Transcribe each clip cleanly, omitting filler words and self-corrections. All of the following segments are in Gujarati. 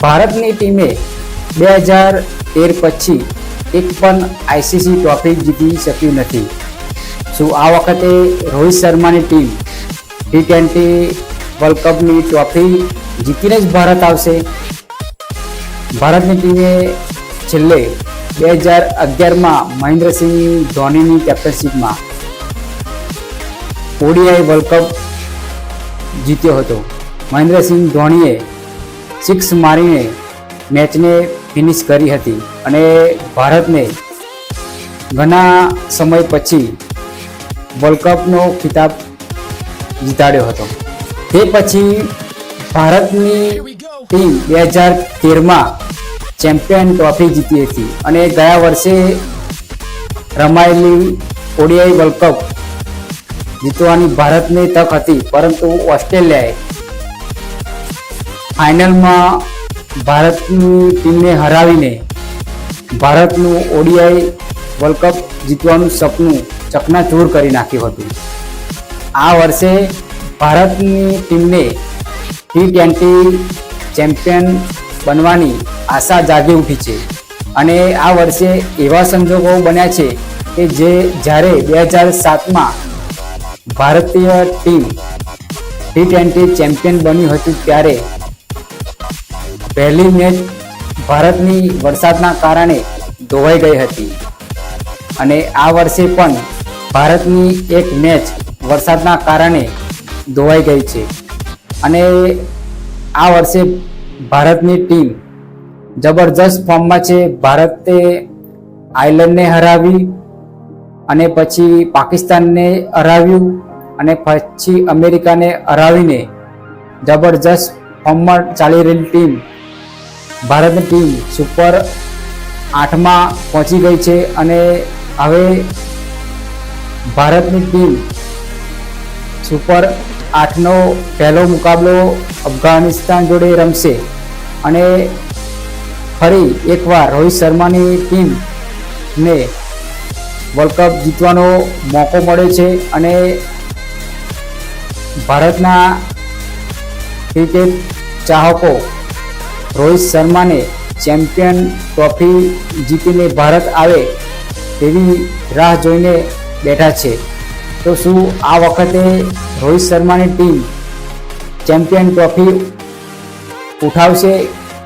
ભારતની ટીમે 2013 પછી એક પણ આઈસીસી ટ્રોફી જીતી શક્યું નથી. શું આ વખતે રોહિત શર્માની ટીમ T20 વર્લ્ડ કપની ટ્રોફી જીતીને જ ભારત આવશે? ભારતની ટીમે છેલ્લે 2011માં મહેન્દ્રસિંહ ધોનીની કેપ્ટનશીપમાં ઓડીઆઈ વર્લ્ડ કપ જીત્યો હતો. મહેન્દ્રસિંહ ધોનીએ 6 મારીને મેચને ફિનિશ કરી હતી અને ભારતને ઘણા સમય પછી વર્લ્ડ કપનો ખિતાબ જીતાડ્યો હતો. તે પછી ભારતની ટીમ 2013માં ચેમ્પિયન ટ્રોફી જીતી હતી અને ગયા વર્ષે રમાયેલી ઓડીઆઈ વર્લ્ડ કપ જીતવાની ભારતને તક હતી, પરંતુ ઓસ્ટ્રેલિયાએ ફાઇનલમાં ભારતની ટીમને હરાવીને ભારતનું ઓડીઆઈ વર્લ્ડ કપ જીતવાનું સપનું ચકનાચૂર કરી નાખ્યું હતું. આ વર્ષે ભારતની ટીમને T20 ચેમ્પિયન બનવાની આશા જાગી ઉઠી છે અને આ વર્ષે એવા સંજોગો બન્યા છે કે જ્યારે 2007માં ભારતીય ટીમ T20 ચેમ્પિયન બન્યું હતું ત્યારે પહેલી મેચ ભારતની વરસાદના કારણે ધોવાઈ ગઈ હતી અને આ વર્ષે પણ ભારતની એક મેચ વરસાદના કારણે ધોવાઈ ગઈ છે અને આ વર્ષે ભારતની ટીમ જબરજસ્ત ફોર્મમાં છે. ભારતે આયર્લેન્ડને હરાવી અને પછી પાકિસ્તાનને હરાવ્યું અને પછી અમેરિકાને હરાવીને જબરજસ્ત ફોર્મમાં ચાલી રહેલી ટીમ ભારતની ટીમ સુપર 8માં પહોંચી ગઈ છે અને હવે ભારતની ટીમ સુપર 8નો પહેલો મુકાબલો અફઘાનિસ્તાન જોડે રમશે અને ફરી એકવાર રોહિત શર્માની ટીમને વર્લ્ડ કપ જીતવાનો મોકો મળે છે અને ભારતના ક્રિકેટ ચાહકો રોહિત શર્માને ચેમ્પિયન ટ્રોફી જીતીને ભારત આવે તેવી રાહ જોઈને બેઠા છે. તો શું આ વખતે રોહિત શર્માની ટીમ ચેમ્પિયન ટ્રોફી ઉઠાવશે?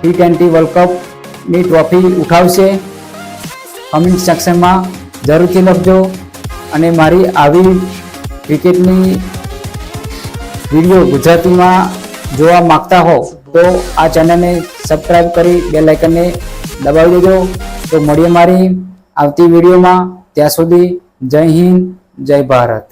T20 વર્લ્ડ કપની ટ્રોફી ઉઠાવશે? કમેન્ટ સેક્શનમાં જરૂરથી લખજો અને મારી આવી ક્રિકેટની વિડીયો ગુજરાતીમાં જોવા માંગતા હો તો આ ચેનલને સબસ્ક્રાઈબ કરી બેલ આઇકનને દબાવી દેજો. તો મળીએ મારી આવતી વિડીયોમાં. ત્યાં સુધી જય હિન્દ, જય ભારત.